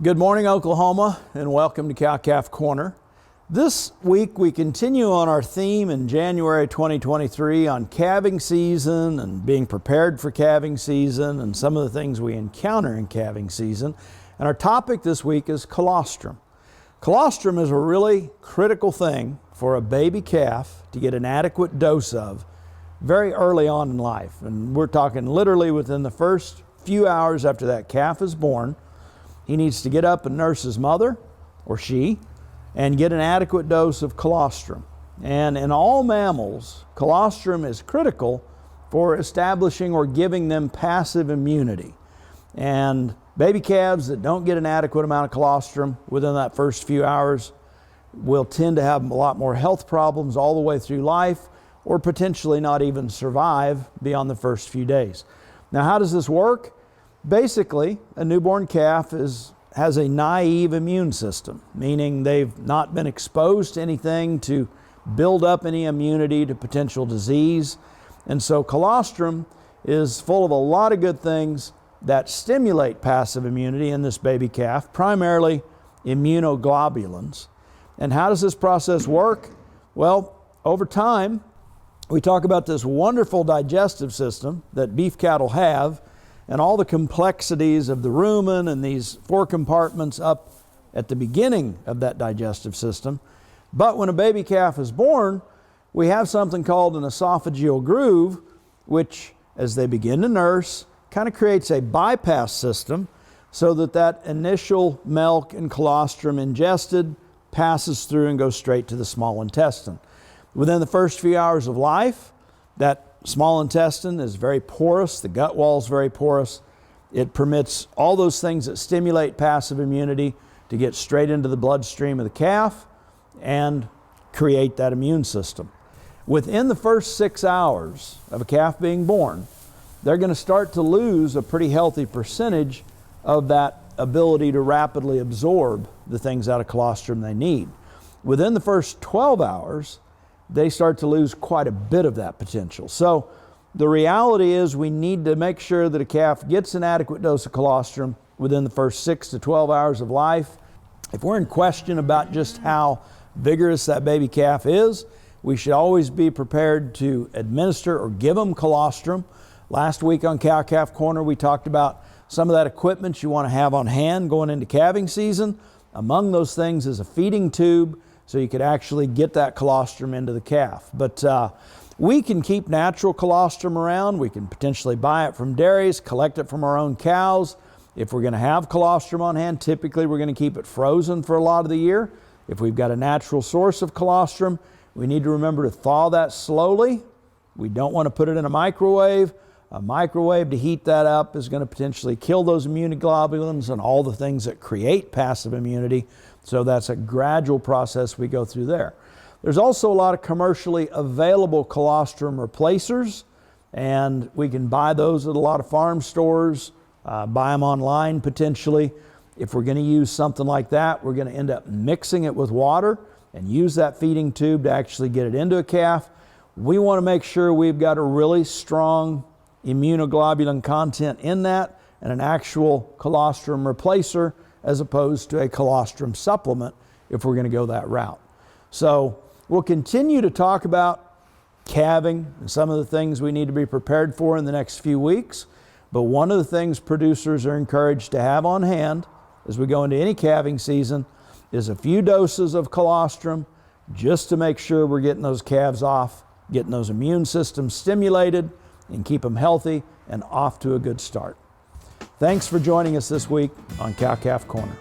Good morning, Oklahoma, and welcome to Cow-Calf Corner. This week we continue on our theme in January 2023 on calving season and being prepared for calving season and some of the things we encounter in calving season. And our topic this week is colostrum. Colostrum is a really critical thing for a baby calf to get an adequate dose of very early on in life. And we're talking literally within the first few hours after that calf is born. He needs to get up and nurse his mother, or she, and get an adequate dose of colostrum. And in all mammals, colostrum is critical for establishing or giving them passive immunity. And baby calves that don't get an adequate amount of colostrum within that first few hours will tend to have a lot more health problems all the way through life, or potentially not even survive beyond the first few days. Now, how does this work? Basically, a newborn calf has a naive immune system, meaning they've not been exposed to anything to build up any immunity to potential disease. And so colostrum is full of a lot of good things that stimulate passive immunity in this baby calf, primarily immunoglobulins. And how does this process work? Well, over time, we talk about this wonderful digestive system that beef cattle have, and all the complexities of the rumen and these four compartments up at the beginning of that digestive system. But when a baby calf is born, we have something called an esophageal groove, which as they begin to nurse, kind of creates a bypass system so that that initial milk and colostrum ingested passes through and goes straight to the small intestine. Within the first few hours of life, that small intestine is very porous, the gut wall is very porous. It permits all those things that stimulate passive immunity to get straight into the bloodstream of the calf and create that immune system. Within the first 6 hours of a calf being born, they're going to start to lose a pretty healthy percentage of that ability to rapidly absorb the things out of colostrum they need. Within the first 12 hours, they start to lose quite a bit of that potential. So the reality is we need to make sure that a calf gets an adequate dose of colostrum within the first 6 to 12 hours of life. If we're in question about just how vigorous that baby calf is, we should always be prepared to administer or give them colostrum. Last week on Cow-Calf Corner, we talked about some of that equipment you want to have on hand going into calving season. Among those things is a feeding tube, so you could actually get that colostrum into the calf. But we can keep natural colostrum around. We can potentially buy it from dairies, collect it from our own cows. If we're going to have colostrum on hand, typically we're going to keep it frozen for a lot of the year. If we've got a natural source of colostrum, we need to remember to thaw that slowly. We don't want to put it in a microwave. A microwave to heat that up is going to potentially kill those immunoglobulins and all the things that create passive immunity. So that's a gradual process we go through there. There's also a lot of commercially available colostrum replacers, and we can buy those at a lot of farm stores, buy them online potentially. If we're going to use something like that, we're going to end up mixing it with water and use that feeding tube to actually get it into a calf. We want to make sure we've got a really strong immunoglobulin content in that and an actual colostrum replacer as opposed to a colostrum supplement if we're going to go that route. So we'll continue to talk about calving and some of the things we need to be prepared for in the next few weeks. But one of the things producers are encouraged to have on hand as we go into any calving season is a few doses of colostrum just to make sure we're getting those calves off, getting those immune systems stimulated, and keep them healthy and off to a good start. Thanks for joining us this week on Cow-Calf Corner.